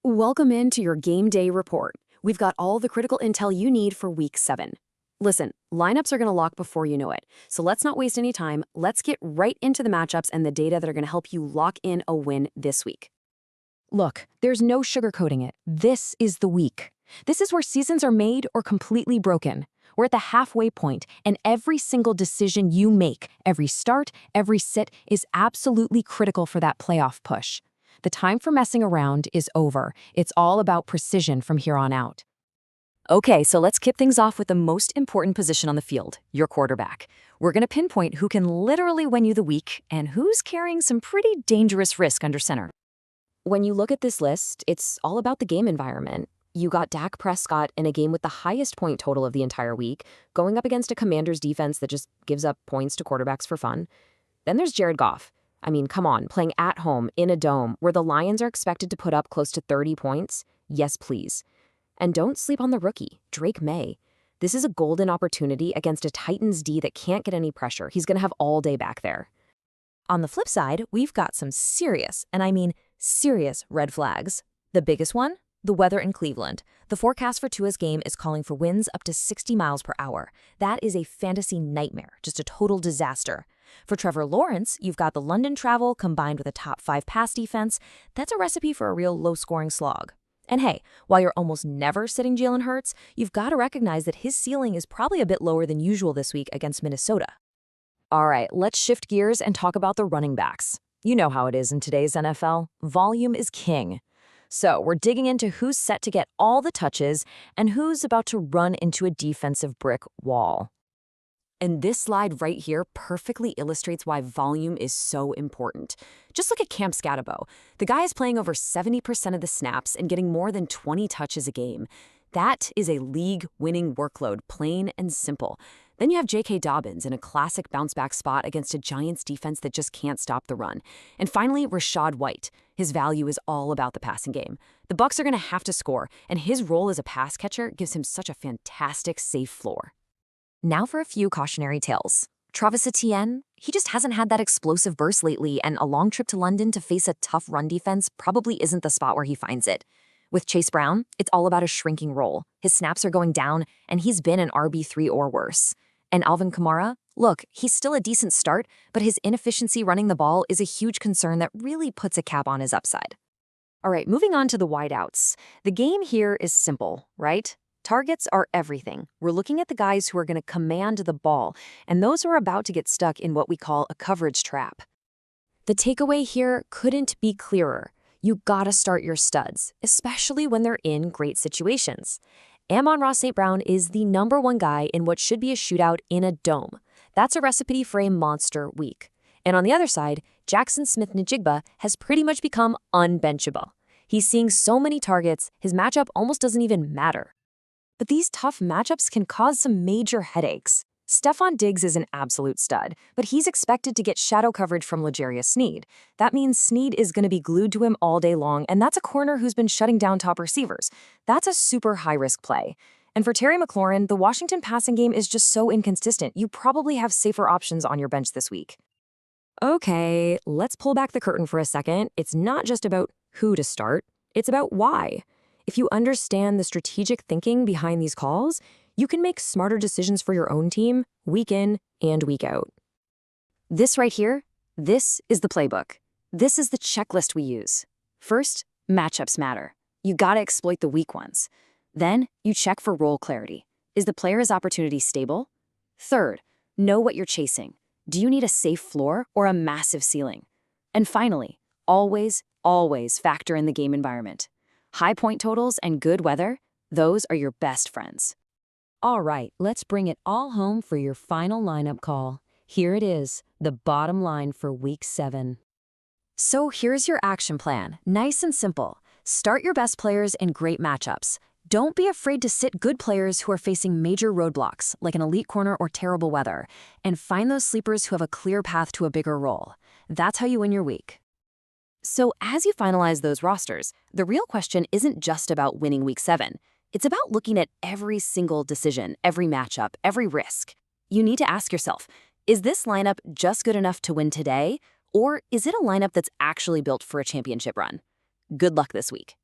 Welcome into your game day report. We've got all the critical intel you need for week 7. Listen, lineups are going to lock before you know it, so let's not waste any time. Let's get right into the matchups and the data that are going to help you lock in a win this week. Look, there's no sugarcoating it. This is the week. This is where seasons are made or completely broken. We're at the halfway point, and every single decision you make, every start, every sit, is absolutely critical for that playoff push. The time for messing around is over. It's all about precision from here on out. Okay, so let's kick things off with the most important position on the field, your quarterback. We're going to pinpoint who can literally win you the week and who's carrying some pretty dangerous risk under center. When you look at this list, it's all about the game environment. You got Dak Prescott in a game with the highest point total of the entire week, going up against a Commanders defense that just gives up points to quarterbacks for fun. Then there's Jared Goff. I mean, come on, playing at home in a dome where the Lions are expected to put up close to 30 points? Yes, please. And don't sleep on the rookie, Drake May. This is a golden opportunity against a Titans D that can't get any pressure. He's going to have all day back there. On the flip side, we've got some serious, and I mean serious, red flags. The biggest one? The weather in Cleveland. The forecast for Tua's game is calling for winds up to 60 miles per hour. That is a fantasy nightmare, just a total disaster. For Trevor Lawrence, you've got the London travel combined with a top 5 pass defense. That's a recipe for a real low-scoring slog. And hey, while you're almost never sitting Jalen Hurts, you've got to recognize that his ceiling is probably a bit lower than usual this week against Minnesota. All right, let's shift gears and talk about the running backs. You know how it is in today's NFL. Volume is king. So we're digging into who's set to get all the touches and who's about to run into a defensive brick wall. And this slide right here perfectly illustrates why volume is so important. Just look at Cam Skattebo. The guy is playing over 70% of the snaps and getting more than 20 touches a game. That is a league-winning workload, plain and simple. Then you have J.K. Dobbins in a classic bounce-back spot against a Giants defense that just can't stop the run. And finally, Rachaad White. His value is all about the passing game. The Bucs are going to have to score, and his role as a pass catcher gives him such a fantastic, safe floor. Now for a few cautionary tales. Travis Etienne, he just hasn't had that explosive burst lately, and a long trip to London to face a tough run defense probably isn't the spot where he finds it. With Chase Brown, it's all about a shrinking role. His snaps are going down, and he's been an RB3 or worse. And Alvin Kamara, look, he's still a decent start, but his inefficiency running the ball is a huge concern that really puts a cap on his upside. All right, moving on to the wideouts. The game here is simple, right? Targets are everything. We're looking at the guys who are going to command the ball, and those who are about to get stuck in what we call a coverage trap. The takeaway here couldn't be clearer. You gotta start your studs, especially when they're in great situations. Amon-Ra St. Brown is the #1 guy in what should be a shootout in a dome. That's a recipe for a monster week. And on the other side, Jackson Smith-Njigba has pretty much become unbenchable. He's seeing so many targets, his matchup almost doesn't even matter. But these tough matchups can cause some major headaches. Stephon Diggs is an absolute stud, but he's expected to get shadow coverage from L'Jarius Sneed. That means Sneed is going to be glued to him all day long, and that's a corner who's been shutting down top receivers. That's a super high-risk play. And for Terry McLaurin, the Washington passing game is just so inconsistent. You probably have safer options on your bench this week. Okay, let's pull back the curtain for a second. It's not just about who to start, it's about why. If you understand the strategic thinking behind these calls, you can make smarter decisions for your own team week in and week out. This right here, this is the playbook. This is the checklist we use. First, matchups matter. You gotta exploit the weak ones. Then, you check for role clarity. Is the player's opportunity stable? Third, know what you're chasing. Do you need a safe floor or a massive ceiling? And finally, always factor in the game environment. High point totals and good weather, those are your best friends. All right, let's bring it all home for your final lineup call. Here it is, the bottom line for Week 7. So here's your action plan, nice and simple. Start your best players in great matchups. Don't be afraid to sit good players who are facing major roadblocks, like an elite corner or terrible weather, and find those sleepers who have a clear path to a bigger role. That's how you win your week. So as you finalize those rosters, the real question isn't just about winning Week 7. It's about looking at every single decision, every matchup, every risk. You need to ask yourself, is this lineup just good enough to win today, or is it a lineup that's actually built for a championship run? Good luck this week.